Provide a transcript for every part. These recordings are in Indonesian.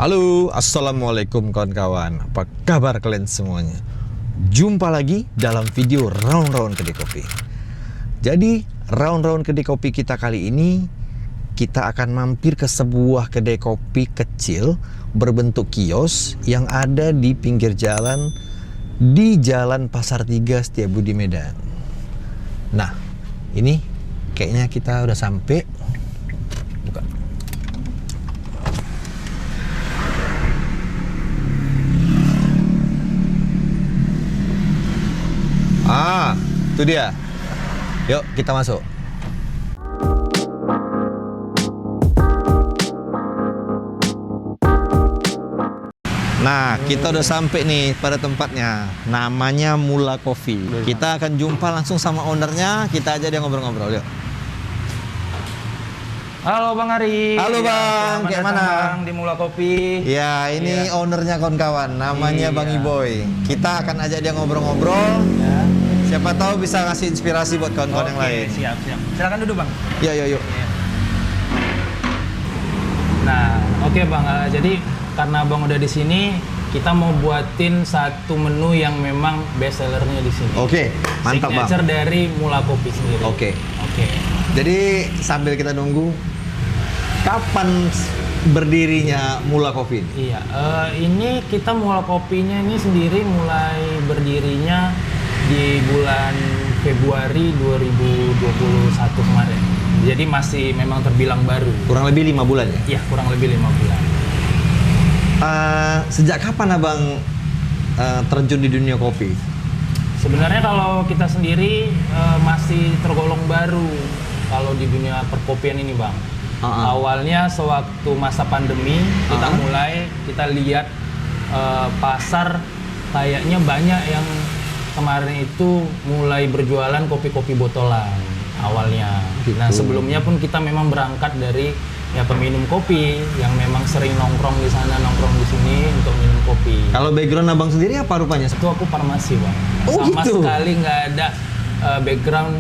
Halo, assalamualaikum kawan-kawan. Apa kabar kalian semuanya? Jumpa lagi dalam video round-round kedai kopi. Jadi, round-round kedai kopi kita kali ini, kita akan mampir ke sebuah kedai kopi kecil berbentuk kios yang ada di pinggir jalan di Jalan Pasar 3 Setiabudi, Medan. Nah, ini kayaknya kita udah sampai. Buka. Itu dia. Yuk, kita masuk. Nah, kita udah sampai nih pada tempatnya. Namanya Mula Coffee. Kita akan jumpa langsung sama ownernya. Kita aja dia ngobrol-ngobrol. Yuk. Halo Bang Ari. Halo Bang, kayak mana? Bang di Mula Kopi. Ya, ini ownernya kawan-kawan. Namanya Bang Iboy. Kita akan ajak dia ngobrol-ngobrol. Ya. Siapa tahu bisa ngasih inspirasi buat kawan-kawan yang lain. Siap. Silakan duduk Bang. Ya, yuk. Nah, oke Bang. Jadi karena Bang udah di sini, kita mau buatin satu menu yang memang best sellernya di sini. Oke, mantap Bang. Signature dari Mula Kopi sendiri. Oke. Oke. Jadi sambil kita nunggu, kapan berdirinya Mula Coffee? Iya, ini kita Mula Kopinya ini sendiri mulai berdirinya di bulan Februari 2021 kemarin. Jadi masih memang terbilang baru. Kurang lebih 5 bulan ya? Iya, kurang lebih 5 bulan. Sejak kapan Abang terjun di dunia kopi? Sebenarnya kalau kita sendiri masih tergolong baru kalau di dunia perkopian ini Bang. Awalnya sewaktu masa pandemi kita lihat pasar kayaknya banyak yang kemarin itu mulai berjualan kopi-kopi botolan awalnya. Gitu. Nah sebelumnya pun kita memang berangkat dari ya peminum kopi yang memang sering nongkrong di sana, nongkrong di sini untuk minum kopi. Kalau background Abang sendiri apa rupanya? Itu aku farmasi Bang. Oh, sama gitu? sekali nggak ada background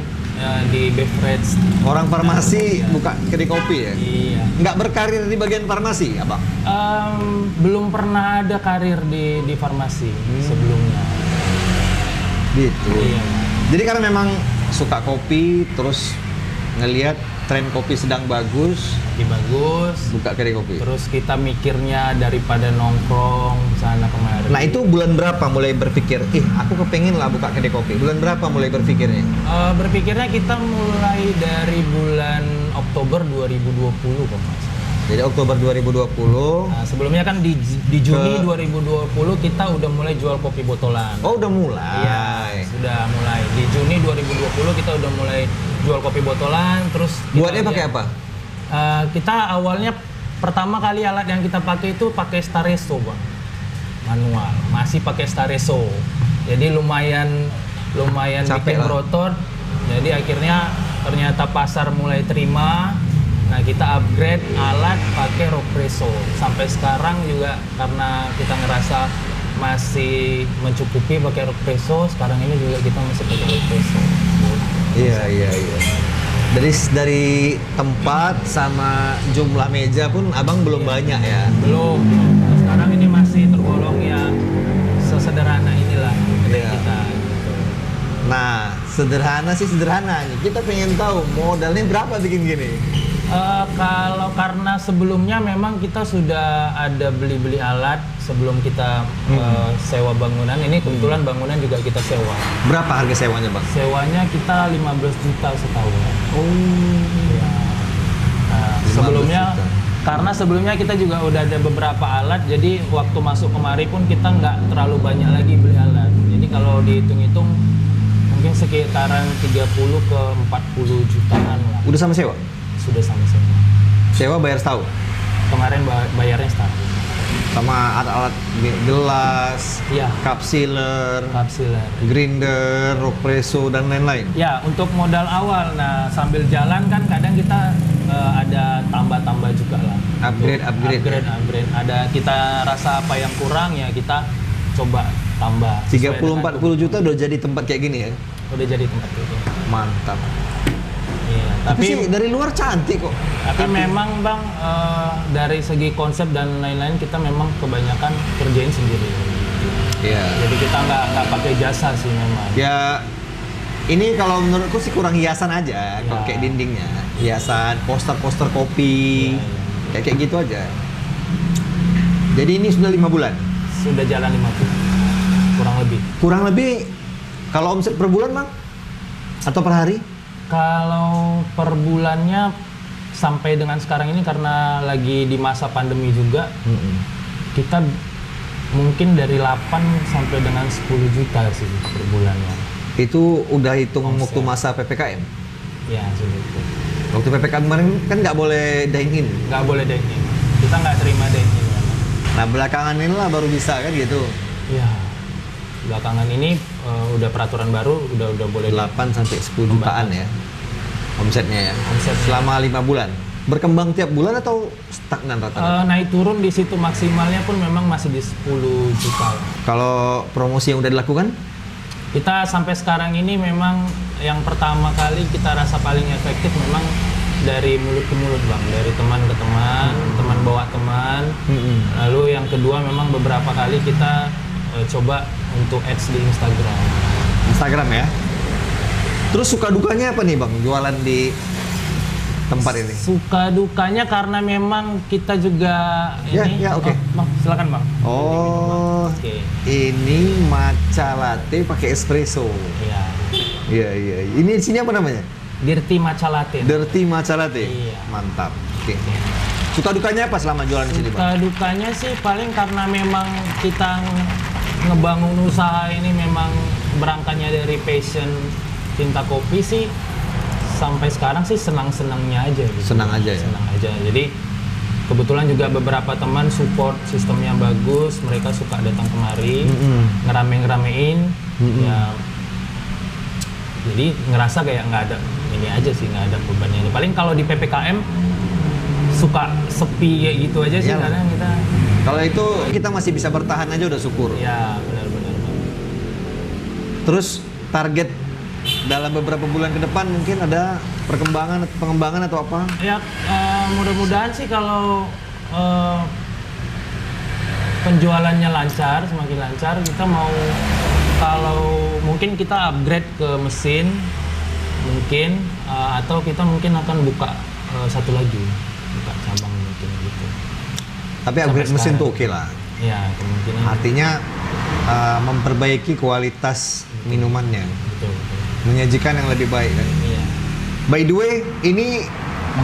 di beverage. Orang farmasi buka kedai kopi ya? Iya. Nggak berkarir di bagian farmasi, Abang? Belum pernah ada karir di farmasi sebelumnya. Gitu. Iya. Jadi karena memang suka kopi, terus ngelihat tren kopi sedang bagus, Bagus. buka kedai kopi. Terus kita mikirnya daripada nongkrong sana kemari. Nah itu bulan berapa mulai berpikir, aku kepengen lah buka kedai kopi. Bulan berapa mulai berpikirnya? Berpikirnya kita mulai dari bulan Oktober 2020 kok Mas. Jadi Oktober 2020. Nah, sebelumnya kan di Juni 2020 kita udah mulai jual kopi botolan. Oh udah mulai. Iya, sudah mulai. Di Juni 2020 kita udah mulai jual kopi botolan, terus Buatnya pakai apa? Kita awalnya pertama kali alat yang kita pakai itu pakai Stareso Bang. Manual, masih pakai Stareso. Jadi lumayan Capek bikin lah. berotot. Jadi akhirnya ternyata pasar mulai terima. Nah kita upgrade alat pakai Ropresso. Sampai sekarang juga karena kita ngerasa masih mencukupi pakai Ropresso, sekarang ini juga kita masih pakai Ropresso. Iya. Dari tempat sama jumlah meja pun Abang belum banyak ya? Belum. Sekarang ini masih tergolong ya sesederhana inilah Iya. kita. Nah, sederhana sih sederhana nih. Kita pengen tahu modalnya berapa bikin gini? Kalau karena sebelumnya memang kita sudah ada beli alat sebelum kita sewa bangunan. Ini kebetulan bangunan juga kita sewa. Berapa harga sewanya Bang? Sewanya kita 15 juta setahun. Oh. Ya. Nah, 15 sebelumnya juta. karena sebelumnya kita juga udah ada beberapa alat, jadi waktu masuk kemari pun kita nggak terlalu banyak lagi beli alat. Jadi kalau dihitung-hitung mungkin sekitaran 30 ke 40 jutaan lah. Udah sama sewa? Sudah sama-sama. Sewa bayar setahun? Kemarin bayarnya setahun. Sama alat-alat gelas, Iya. cup sealer, Kapsiler. grinder, Ropresso, dan lain-lain? Ya, untuk modal awal, nah sambil jalan kan kadang kita ada tambah-tambah juga lah. Upgrade. Ada kita rasa apa yang kurang ya kita coba tambah. 30-40 juta udah jadi tempat kayak gini ya? Udah jadi tempat itu. Mantap. Iya. Tapi sih dari luar cantik kok. Tapi memang Bang, dari segi konsep dan lain-lain kita memang kebanyakan kerjain sendiri. Iya. Jadi kita nggak pakai jasa sih memang. Ya, ini kalau menurutku sih kurang hiasan aja, kok kayak dindingnya. Hiasan, poster-poster kopi, kayak gitu aja. Jadi ini sudah 5 bulan? Sudah jalan 5 bulan, kurang lebih. Kurang lebih, kalau omset per bulan Bang? Atau per hari? Kalau per bulannya sampai dengan sekarang ini karena lagi di masa pandemi juga, kita mungkin dari 8 sampai dengan 10 juta sih per bulannya. Itu udah hitung Omset. waktu masa PPKM? Ya, sudah itu. Waktu PPKM kemarin kan nggak boleh dine-in? Nggak boleh dine-in. Kita nggak terima dine-in. Nah belakangan inilah baru bisa kan gitu? Iya. Belakangan ini udah peraturan baru, udah boleh 8 sampai 10 jutaan ya omsetnya ya? Omset selama 5 bulan? Berkembang tiap bulan atau stagnan rata-rata? naik turun di situ, maksimalnya pun memang masih di 10 juta. Kalau promosi yang udah dilakukan? Kita sampai sekarang ini memang yang pertama kali kita rasa paling efektif memang dari mulut ke mulut Bang, dari teman ke teman, teman bawa teman. Lalu yang kedua memang beberapa kali kita coba untuk ads di Instagram. Instagram ya? Terus suka dukanya apa nih Bang jualan di tempat ini? Suka dukanya karena memang kita juga ini. Ya, oke. Bang, silakan Bang. Oh, Oke. ini matcha latte pakai espresso. Iya. Iya. Ini di sini apa namanya? Dirty Matcha Latte. Dirty matcha latte. Iya. Mantap. Oke. Suka dukanya apa selama jualan di sini Bang? Suka dukanya sih paling karena memang kita ngebangun usaha ini memang berangkatnya dari passion cinta kopi sih, sampai sekarang sih senang-senangnya aja gitu. Senang aja ya? Senang aja. Jadi kebetulan juga beberapa teman support sistemnya bagus, mereka suka datang kemari, ngerame-ngeramein, ya. Jadi ngerasa kayak nggak ada ini aja sih, nggak ada bebannya. Paling kalau di PPKM suka sepi kayak gitu aja sih, kadang kita. Kalau itu kita masih bisa bertahan aja udah syukur. Ya benar-benar. Terus target dalam beberapa bulan ke depan mungkin ada pengembangan atau apa? Ya mudah-mudahan sih kalau penjualannya lancar, semakin lancar, kita mau kalau mungkin kita upgrade ke mesin mungkin, atau kita mungkin akan buka satu lagi, buka cabang mungkin gitu. Tapi upgrade mesin tuh oke lah. Ya kemungkinan. Artinya memperbaiki kualitas minumannya, Betul. menyajikan yang lebih baik kan. Iya. By the way, ini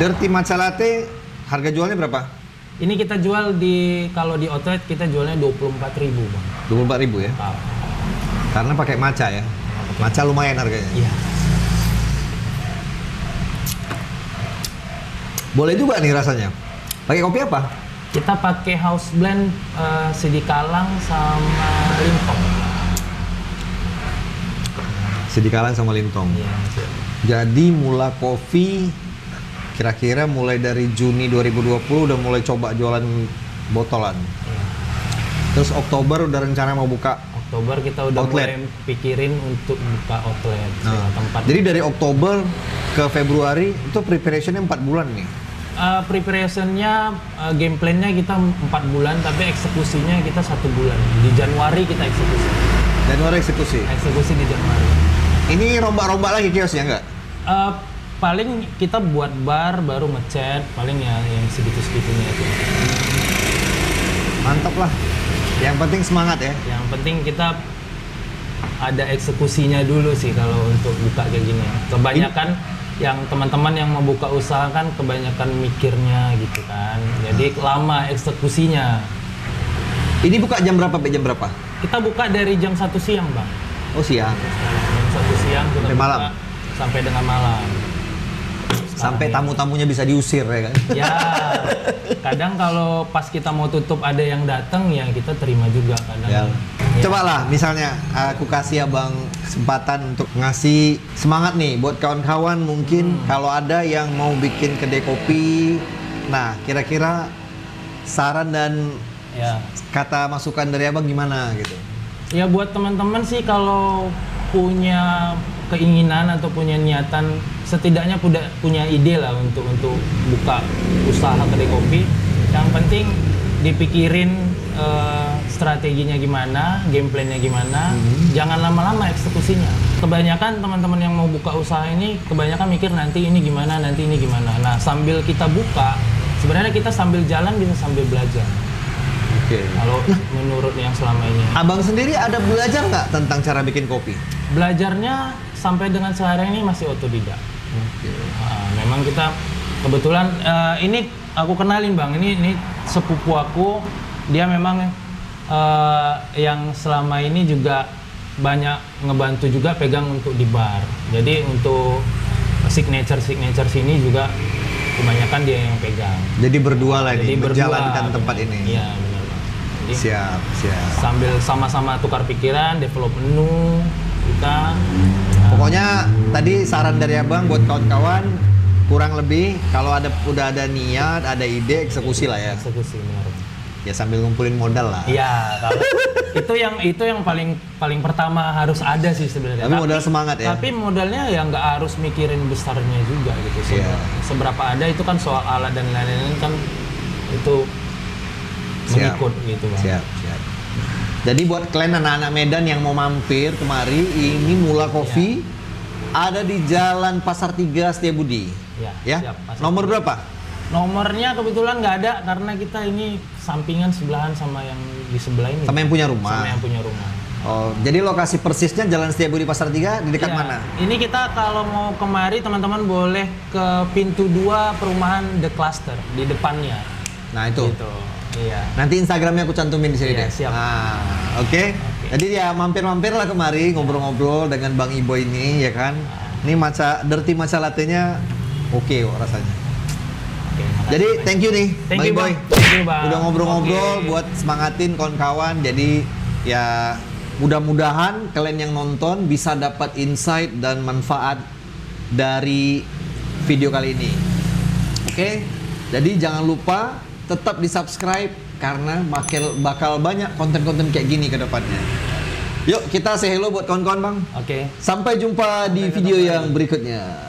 Dirty Matcha Latte harga jualnya berapa? Ini kita jual kalau di outlet kita jualnya 24.000 Bang. 24.000 ya? Karena pakai matcha ya? Matcha lumayan harganya. Iya. Boleh juga nih rasanya. Pakai kopi apa? Kita pakai house blend Sidikalang sama Lintong. Sidikalang sama Lintong. Iya. Jadi Mula Coffee kira-kira mulai dari Juni 2020 udah mulai coba jualan botolan. Iya. Terus Oktober udah rencana mau buka Oktober kita udah outlet. mulai pikirin untuk buka outlet tempat. Jadi dari Oktober ke Februari itu preparationnya 4 bulan nih. Preparationnya, game plan-nya kita 4 bulan, tapi eksekusinya kita 1 bulan. Di Januari kita eksekusi. Januari eksekusi. Eksekusi di Januari. Ini rombak-rombak lagi kiosnya nggak? Paling kita buat bar, baru ngecat, paling ya yang segitu-segitunya itu. Mantap lah. Yang penting semangat ya. Yang penting kita ada eksekusinya dulu sih kalau untuk buka kayak gini. Kebanyakan yang teman-teman yang mau buka usaha kan kebanyakan mikirnya gitu kan. Jadi lama eksekusinya. Ini buka jam berapa sampai jam berapa? Kita buka dari jam 1 siang, Bang. Oh siang. Jam 1 siang kita Sampai buka malam? sampai dengan malam. Sampai tamu-tamunya bisa diusir ya kan? Ya, kadang kalau pas kita mau tutup ada yang datang ya kita terima juga kadang. Ya. Ya. Coba lah misalnya aku kasih abang kesempatan untuk ngasih semangat nih buat kawan-kawan mungkin kalau ada yang mau bikin kedai kopi. Nah kira-kira saran dan Ya. kata masukan dari abang gimana gitu? Ya buat teman-teman sih kalau punya keinginan atau punya niatan, setidaknya punya ide lah untuk buka usaha kedai kopi, yang penting dipikirin strateginya gimana, game plan-nya gimana, jangan lama-lama eksekusinya. Kebanyakan teman-teman yang mau buka usaha ini kebanyakan mikir nanti ini gimana. Nah, sambil kita buka, sebenarnya kita sambil jalan bisa sambil belajar. Oke. Kalau menurut yang selama ini. Abang sendiri ada belajar nggak tentang cara bikin kopi? Belajarnya sampai dengan sekarang ini masih otodidak. Oke. Memang kita kebetulan ini aku kenalin Bang, ini sepupu aku, dia memang yang selama ini juga banyak ngebantu juga pegang untuk di bar. Jadi untuk signature sini juga kebanyakan dia yang pegang. Jadi berdua lah ini Jadi menjalankan tempat benar. ini. Iya benar. Jadi, Siap. sambil sama-sama tukar pikiran, develop menu kita. Pokoknya tadi saran dari abang buat kawan-kawan, kurang lebih kalau udah ada niat, ada ide, eksekusi lah ya. Eksekusi benar. Ya sambil ngumpulin modal lah. Iya, kalau itu yang paling pertama harus ada sih sebenarnya. Tapi modal semangat ya. Tapi modalnya ya nggak harus mikirin besarnya juga gitu. Iya. Seberapa ada itu kan soal alat dan lain-lain kan itu mengikut gitu Bang. Siap. Jadi buat kalian anak-anak Medan yang mau mampir kemari, ini Mula Coffee ada di Jalan Pasar 3 Setiabudi. Ya. Ya. Siap, Pasar Nomor 3. berapa? Nomornya kebetulan nggak ada karena kita ini sampingan sebelahan sama yang di sebelah ini. Sama yang punya rumah. Sama yang punya rumah. Oh, jadi lokasi persisnya Jalan Setiabudi Pasar 3 di dekat Iya. mana? Ini kita kalau mau kemari teman-teman boleh ke pintu 2 perumahan The Cluster di depannya. Nah, itu. Gitu. Iya. Nanti Instagramnya aku cantumin di sini Iya, deh. siap. Nah, oke. Jadi ya mampir-mampir lah kemari ngobrol-ngobrol dengan Bang Ibo ini ya kan. Ini dirty matcha latte-nya oke kok rasanya. Oke, makasih, Jadi Bang. thank you nih Thank Bang you, Iboy. Bang. Thank you, Bang. Udah ngobrol-ngobrol Oke. buat semangatin kawan-kawan. Jadi ya mudah-mudahan kalian yang nonton bisa dapat insight dan manfaat dari video kali ini. Oke. Jadi jangan lupa tetap di-subscribe karena bakal banyak konten-konten kayak gini ke depannya. Yuk kita say hello buat kawan-kawan Bang. Oke. Sampai jumpa di Sampai video ketemu yang lagi. berikutnya.